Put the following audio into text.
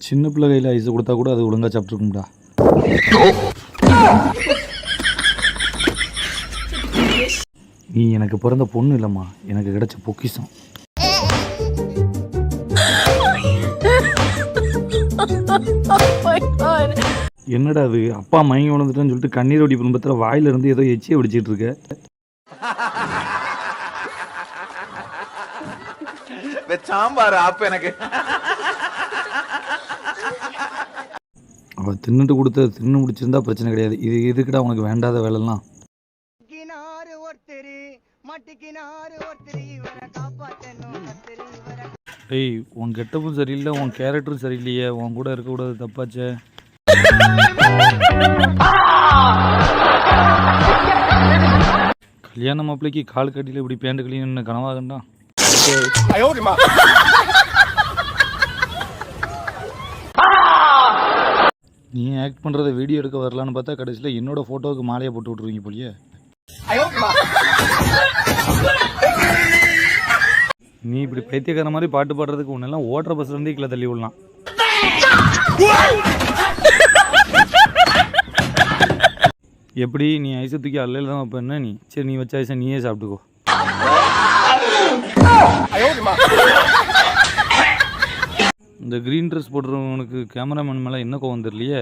சின்ன பிள்ளை கையில் ஐஸ் கொடுத்தா கூட அது ஒழுங்காக சாப்பிட்ருக்கும்டா. நீ எனக்கு பிறந்த பொண்ணு இல்லைம்மா, எனக்கு கிடைச்ச பொக்கிஷம். என்னடா அது, அப்பா மயங்கி உணர்ந்துட்டேன்னு சொல்லிட்டு கண்ணீர் வடி குடும்பத்தில் வாயிலிருந்து ஏதோ எச்சியை வடிச்சிட்டு இருக்க. சாம்பார் அப்ப எனக்கு அவள் தின்னுட்டு கொடுத்த தின்னு முடிச்சிருந்தா பிரச்சனை கிடையாது. இது எதுக்குடா உனக்கு வேண்டாத வேலைலாம். டேய், உன் கெட்டப்பும் சரியில்லை, உன் கேரக்டரும் சரியில்லையே, உன் கூட இருக்கக்கூடாது, தப்பாச்சே. கல்யாண மாப்பிள்ளைக்கு கால் கட்டியில் இப்படி பேண்ட் கழியும் கனவாகண்டா. நீ ஆக்ட் பண்ணுறத வீடியோ எடுக்க வரலான்னு பார்த்தா கடைசியில் என்னோட ஃபோட்டோவுக்கு மாலையை போட்டு விட்ருவீங்க போலியே. நீ இப்படி பைத்தியக்கார மாதிரி பாட்டு பாடுறதுக்கு ஒன்றெல்லாம் ஓட்டுற பஸ்லேருந்து கீழே தள்ளி விடலாம். எப்படி நீ ஐஸை தூக்கி அல்லையில் தான் வைப்ப என்ன நீ? சரி, நீ வச்ச ஐஸை நீயே சாப்பிட்டுக்கோ. இந்த க்ரீன் ட்ரெஸ் போடுறவனுக்கு கேமராமேன் மேலே என்ன கோவம் தெரியலையே.